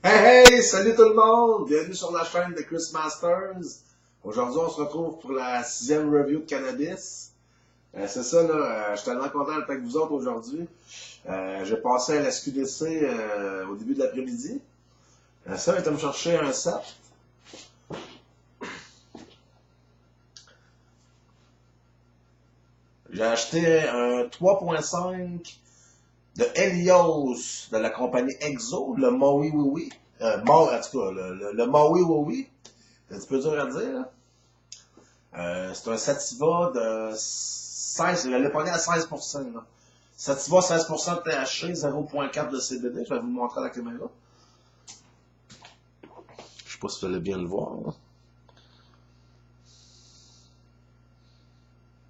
Hey hey, salut tout le monde! Bienvenue sur la chaîne de Chris Masters. Aujourd'hui, on se retrouve pour la 6e review de cannabis. C'est ça, là, je suis tellement content d'être avec vous autres aujourd'hui. J'ai passé à la SQDC au début de l'après-midi. Ça, est allé me chercher un set. J'ai acheté un 3.5 de Helios de la compagnie Exo, le Maui Oui. En tout cas, le Maui Oui. C'est un petit peu dur à dire, là. C'est un Sativa de 16, je l'ai pogné à 16%. Là. Sativa 16% de THC, 0.4 de CBD. Je vais vous le montrer à la caméra. Je sais pas si vous allez bien le voir. Là.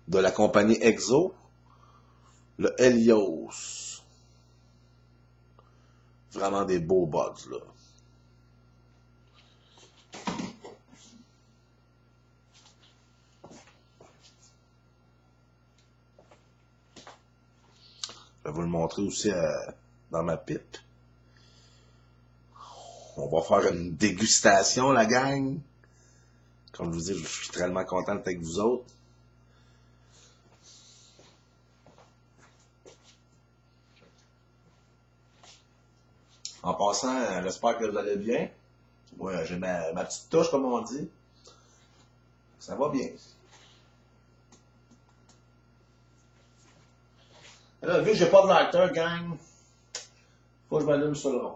De la compagnie Exo, le Helios. Vraiment des beaux buds, là. Je vais vous le montrer aussi dans ma pipe. On va faire une dégustation, la gang. Comme je vous dis, je suis tellement content d'être avec vous autres. En passant, j'espère que vous allez bien. Ouais, j'ai ma petite touche, comme on dit. Ça va bien. Là, vu que j'ai pas de lighter, gang, faut que je m'allume sur le rond.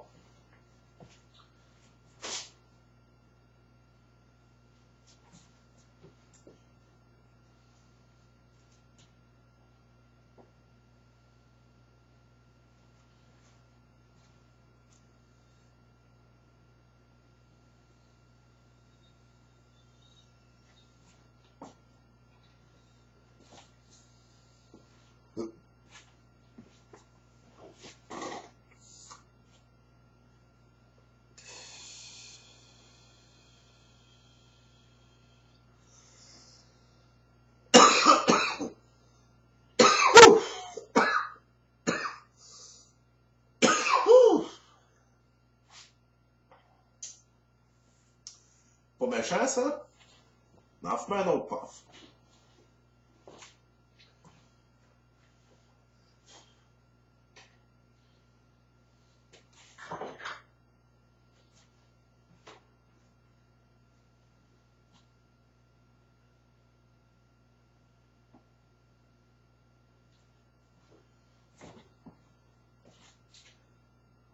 Pas méchant, ça? On en fume un autre puff.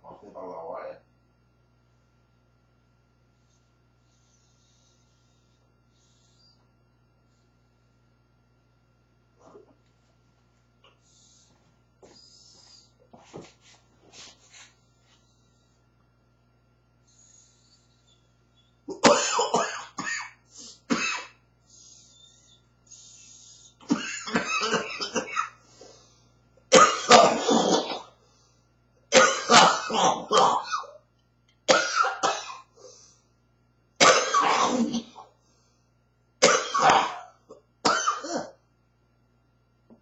On va finir par l'avoir.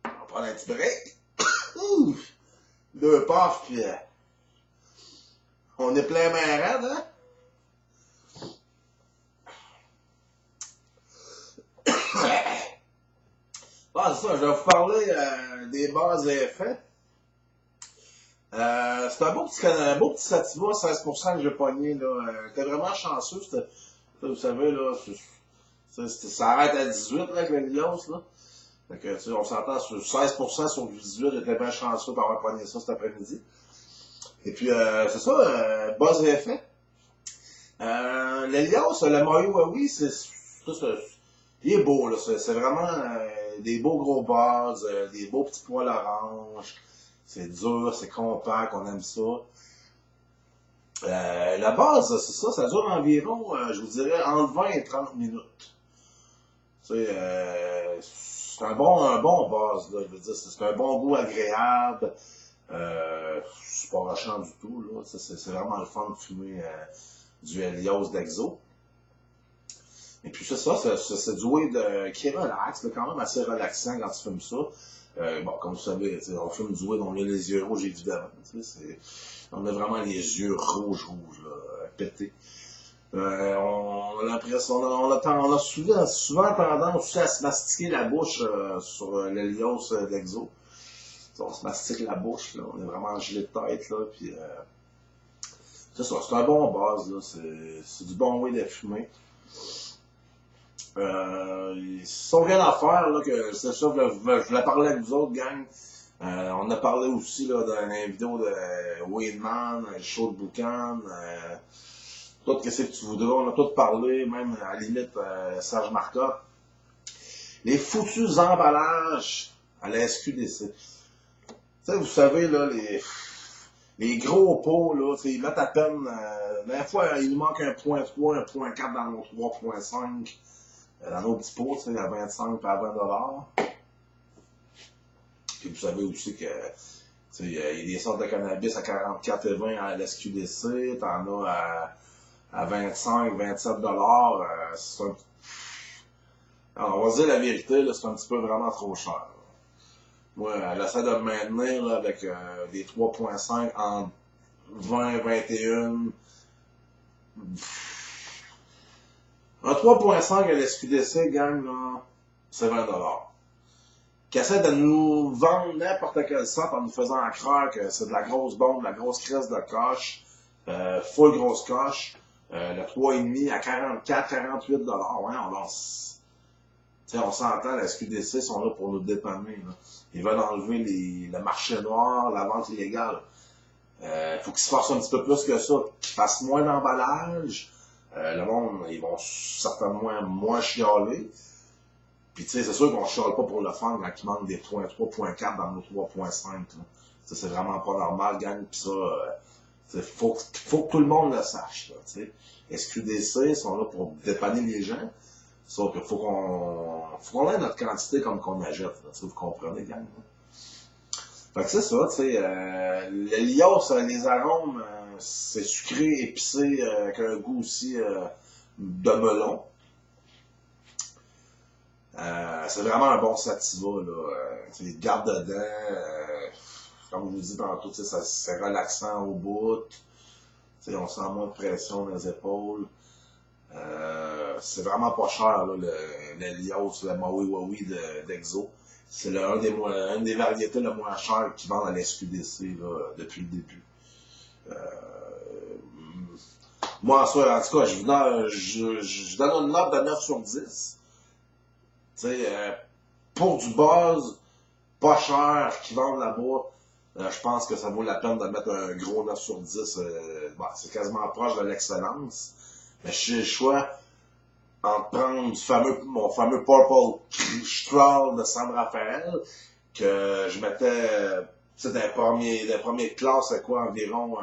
On va prendre un petit break. Ouf! Deux puffs, puis on est plein main raide, hein? Ah, c'est ça, je vais vous parler des bases et effets. C'est un beau petit Sativa, 16% que j'ai pogné, là. J'étais vraiment chanceux, vous savez, là, ça arrête à 18, là, avec le Lios, là. Fait que, tu sais, on s'entend sur 16% sur 18, j'étais bien chanceux d'avoir pogné ça cet après-midi. Et puis, c'est ça, buzz et effet. L'Elios, le Mario Huawei, il est beau, là. C'est vraiment des beaux gros buzz, des beaux petits poils orange. C'est dur, c'est compact, on aime ça. La base, c'est ça, ça dure environ, je vous dirais, entre 20 et 30 minutes. Tu sais, c'est un bon buzz, là, je veux dire, c'est un bon goût agréable. C'est pas rushant du tout, là. C'est vraiment le fun de fumer du Helios d'Exo. Et puis c'est ça, c'est du weed qui est relax, là, quand même assez relaxant quand tu fumes ça. Bon, comme vous savez, on fume du weed, on a les yeux rouges, évidemment. On a vraiment les yeux rouges, là, pétés. On a l'impression, on a souvent tendance aussi à se mastiquer la bouche sur l'Helios d'Exo. On se mastique la bouche, là, on est vraiment gelé de tête, là, puis c'est ça, c'est un bon buzz, là, c'est du bon weed à fumer. Si on rien à faire, là, que c'est ça, je voulais parler avec vous autres, gang. On a parlé aussi là, dans une vidéo de Weedman, le show de Boucan, tout ce que tu voudras, on a tout parlé, même à la limite Serge Marcotte. Les foutus emballages à la SQDC. Vous savez, là, les gros pots, là, ils mettent à peine, des fois, il nous manque 1.3, 1.4 dans nos 3.5. Dans nos petits pots, à 25 et à 20 $. Puis vous savez aussi que il y a des sortes de cannabis à 44 et 20 à l'SQDC, t'en as à 25, 27 $. Alors, on va se dire la vérité, c'est un petit peu vraiment trop cher. Là. Moi, j'essaie de me maintenir là, avec des 3.5 en 20, 21. Un 3.5 à l'SQDC, gang, là, c'est 20 $. Qui essaie de nous vendre n'importe quel sorte en nous faisant croire que c'est de la grosse bombe, de la grosse crise de coche, full grosse coche, le 3,5 à 44, 48 $. Ouais, on s'entend, la SQDC sont là pour nous dépanner. Là. Ils veulent enlever le marché noir, la vente illégale. Faut qu'ils se forcent un petit peu plus que ça, qu'ils fassent moins d'emballage. Le monde, ils vont certainement moins chialer. Puis tu sais, c'est sûr qu'on ne chiale pas pour le fun quand il manque des 3.4 dans nos 3.5. Ça, c'est vraiment pas normal, gang. Puis ça, faut que tout le monde le sache. Là, SQDC sont là pour dépanner les gens. Sauf qu'il faut qu'on ait notre quantité comme qu'on achète. Là, vous comprenez, gang. Là. Fait que c'est ça, tu sais. L'Helios, les arômes, c'est sucré, épicé, avec un goût aussi de melon. C'est vraiment un bon sativa, là. Il garde dedans. Comme je vous dis tantôt, c'est relaxant au bout. On sent moins de pression dans les épaules. C'est vraiment pas cher, là, l'Helios, le Maui Waui d'Exo. C'est une des variétés le moins chères qui vendent à l'SQDC depuis le début. Moi, en tout cas, je donne une note de 9 sur 10. Pour du buzz, pas cher, qui vendent là-bas, je pense que ça vaut la peine de mettre un gros 9 sur 10. C'est quasiment proche de l'excellence. Mais je suis le choix en prendre mon fameux Purple Strahl de San Rafael, que je mettais, des premiers classes, c'est quoi, environ,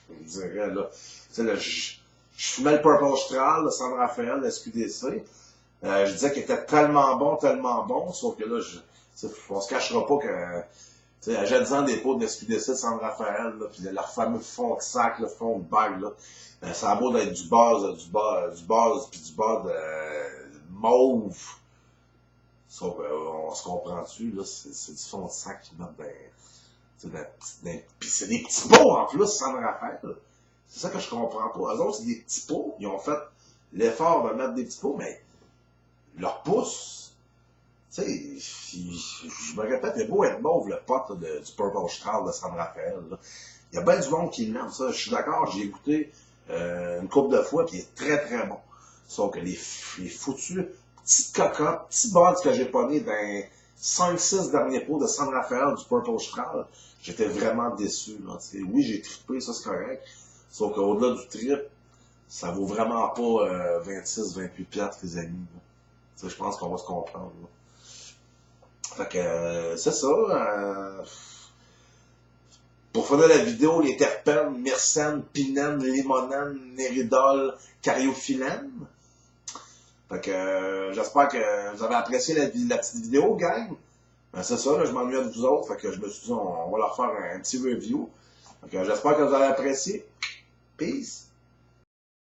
je dirais, là, je fumais le Purple Strahl de San Rafael, de SQDC. Je disais qu'il était tellement bon, sauf que là, on se cachera pas que, achète-en des pots de SQDC de San Rafael, là, puis leur fameux fond de sac, le fond de bague, là, ça a beau d'être du buzz, puis du buzz mauve. Sauf on se comprend-tu, là, c'est du fond de sac qui mettent puis c'est des petits pots en plus, San Rafael. C'est ça que je comprends pas. Eux autres, c'est des petits pots, ils ont fait l'effort de mettre des petits pots, mais leur pouce, tu sais, je me répète, il est beau être mauve, le pot du Purple Strahl de San Rafael. Là. Il y a bien du monde qui l'aime, ça. Je suis d'accord, j'ai goûté une couple de fois, puis il est très très bon. Sauf que les foutus petites cocottes, petits buds que j'ai pogné dans 5-6 derniers pots de San Rafael du Purple Strahl, j'étais vraiment déçu. Là, oui, j'ai trippé, ça c'est correct. Sauf qu'au-delà du trip, ça vaut vraiment pas 26-28$, les amis. Là. Je pense qu'on va se comprendre. Là. Fait que c'est ça. Pour finir la vidéo, les terpènes, myrcène, pinène, limonène, néridol, cariophyllène. Fait que j'espère que vous avez apprécié la petite vidéo, gang. Ben, c'est ça, là, je m'ennuie de vous autres. Fait que je me suis dit, on va leur faire un petit review. Fait que j'espère que vous avez apprécié. Peace.